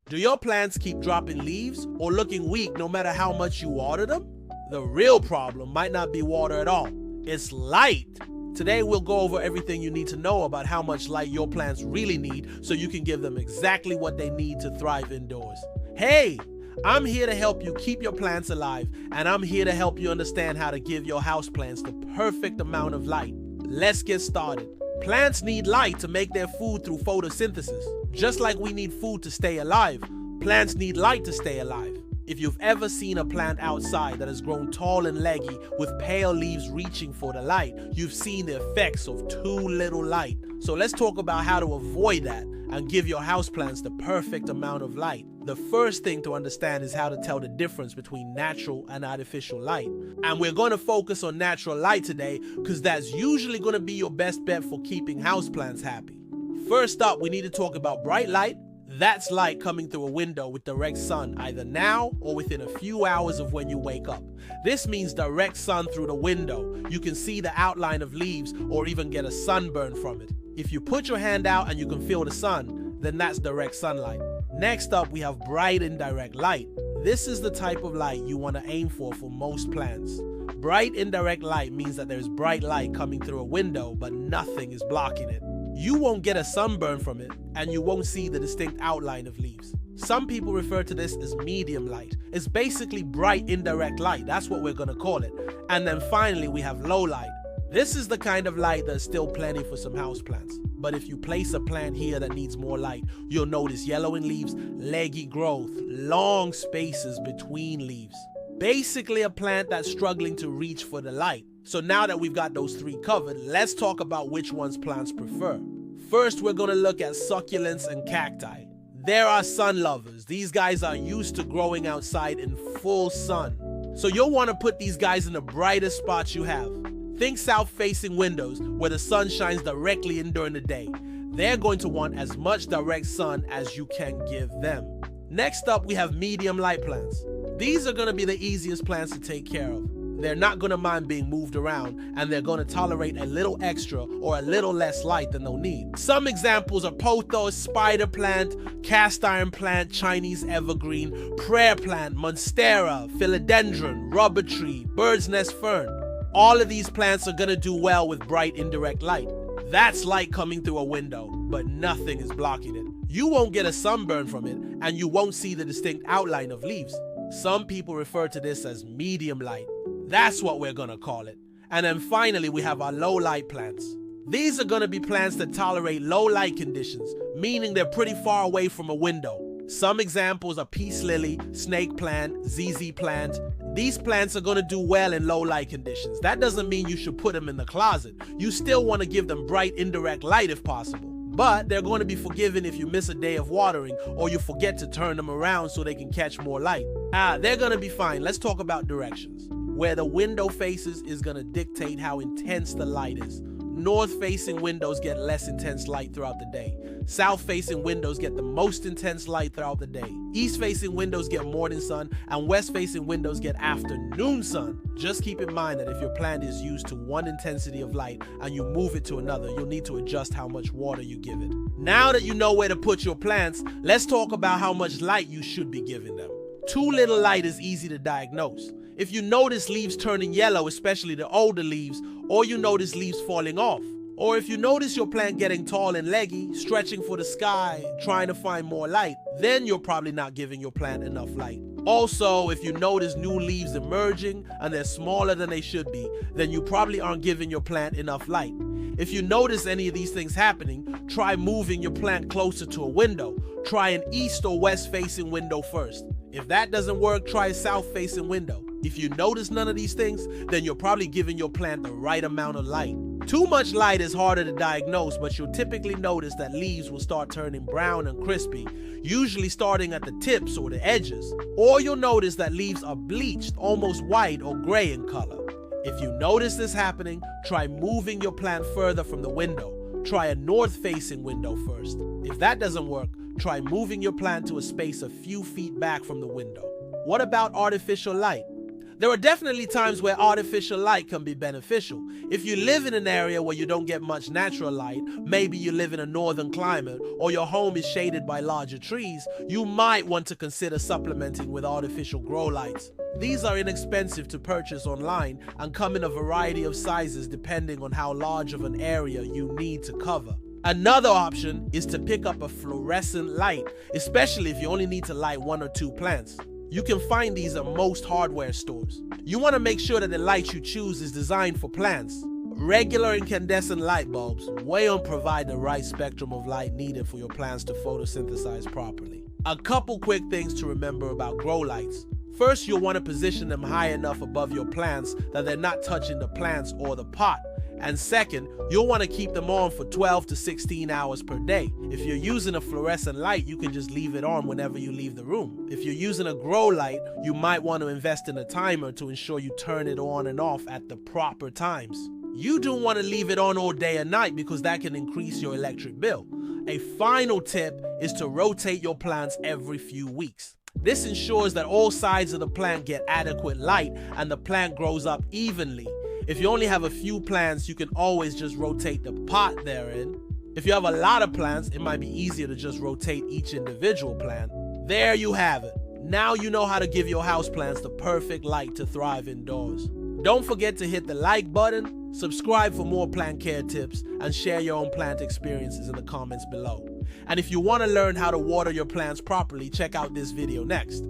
Do your plants keep dropping leaves or looking weak no matter how much you water them? The real problem might not be water at all. It's light. Today we'll go over everything you need to know about how much light your plants really need so you can give them exactly what they need to thrive indoors. Hey, I'm here to help you keep your plants alive, and I'm here to help you understand how to give your houseplants the perfect amount of light. Let's get started. Plants need light to make their food through photosynthesis. Just like we need food to stay alive, plants need light to stay alive. If you've ever seen a plant outside that has grown tall and leggy with pale leaves reaching for the light, you've seen the effects of too little light. So let's talk about how to avoid that and give your houseplants the perfect amount of light. The first thing to understand is how to tell the difference between natural and artificial light. And we're going to focus on natural light today because that's usually going to be your best bet for keeping houseplants happy. First up, we need to talk about bright light. That's light coming through a window with direct sun, either now or within a few hours of when you wake up. This means direct sun through the window. You can see the outline of leaves or even get a sunburn from it. If you put your hand out and you can feel the sun, then that's direct sunlight. Next up, we have bright indirect light. This is the type of light you want to aim for most plants. Bright indirect light means that there's bright light coming through a window, but nothing is blocking it. You won't get a sunburn from it, and you won't see the distinct outline of leaves. Some people refer to this as medium light. It's basically bright indirect light. That's what we're going to call it. And then finally, we have low light. This is the kind of light that's still plenty for some houseplants. But if you place a plant here that needs more light, you'll notice yellowing leaves, leggy growth, long spaces between leaves. Basically a plant that's struggling to reach for the light. So now that we've got those three covered, let's talk about which ones plants prefer. First, we're going to look at succulents and cacti. There are sun lovers. These guys are used to growing outside in full sun. So you'll want to put these guys in the brightest spots you have. Think south-facing windows where the sun shines directly in during the day. They're going to want as much direct sun as you can give them. Next up, we have medium light plants. These are going to be the easiest plants to take care of. They're not going to mind being moved around, and they're going to tolerate a little extra or a little less light than they'll need. Some examples are pothos, spider plant, cast iron plant, Chinese evergreen, prayer plant, monstera, philodendron, rubber tree, bird's nest fern. All of these plants are going to do well with bright indirect light. That's light coming through a window, but nothing is blocking it. You won't get a sunburn from it, and you won't see the distinct outline of leaves. Some people refer to this as medium light. That's what we're going to call it. And then finally, we have our low light plants. These are going to be plants that tolerate low light conditions, meaning they're pretty far away from a window. Some examples are peace lily, snake plant, ZZ plant. These plants are going to do well in low light conditions. That doesn't mean you should put them in the closet. You still want to give them bright indirect light if possible. But they're going to be forgiven if you miss a day of watering or you forget to turn them around so they can catch more light. They're going to be fine. Let's talk about directions. Where the window faces is going to dictate how intense the light is. North-facing windows get less intense light throughout the day. South-facing windows get the most intense light throughout the day. East-facing windows get morning sun, and west-facing windows get afternoon sun. Just keep in mind that if your plant is used to one intensity of light and you move it to another, you'll need to adjust how much water you give it. Now that you know where to put your plants, let's talk about how much light you should be giving them. Too little light is easy to diagnose. If you notice leaves turning yellow, especially the older leaves, or you notice leaves falling off, or if you notice your plant getting tall and leggy, stretching for the sky, trying to find more light, then you're probably not giving your plant enough light. Also, if you notice new leaves emerging and they're smaller than they should be, then you probably aren't giving your plant enough light. If you notice any of these things happening, try moving your plant closer to a window. Try an east or west facing window first. If that doesn't work, try a south facing window. If you notice none of these things, then you're probably giving your plant the right amount of light. Too much light is harder to diagnose, but you'll typically notice that leaves will start turning brown and crispy, usually starting at the tips or the edges. Or you'll notice that leaves are bleached, almost white or gray in color. If you notice this happening, try moving your plant further from the window. Try a north-facing window first. If that doesn't work, try moving your plant to a space a few feet back from the window. What about artificial light? There are definitely times where artificial light can be beneficial. If you live in an area where you don't get much natural light, maybe you live in a northern climate, or your home is shaded by larger trees, you might want to consider supplementing with artificial grow lights. These are inexpensive to purchase online and come in a variety of sizes depending on how large of an area you need to cover. Another option is to pick up a fluorescent light, especially if you only need to light 1 or 2 plants. You can find these at most hardware stores. You want to make sure that the light you choose is designed for plants. Regular incandescent light bulbs won't provide the right spectrum of light needed for your plants to photosynthesize properly. A couple quick things to remember about grow lights. First, you'll want to position them high enough above your plants that they're not touching the plants or the pot. And second, you'll want to keep them on for 12 to 16 hours per day. If you're using a fluorescent light, you can just leave it on whenever you leave the room. If you're using a grow light, you might want to invest in a timer to ensure you turn it on and off at the proper times. You don't want to leave it on all day and night because that can increase your electric bill. A final tip is to rotate your plants every few weeks. This ensures that all sides of the plant get adequate light and the plant grows up evenly. If you only have a few plants, you can always just rotate the pot they're in. If you have a lot of plants, it might be easier to just rotate each individual plant. There you have it. Now you know how to give your houseplants the perfect light to thrive indoors. Don't forget to hit the like button, subscribe for more plant care tips, and share your own plant experiences in the comments below. And if you want to learn how to water your plants properly, check out this video next.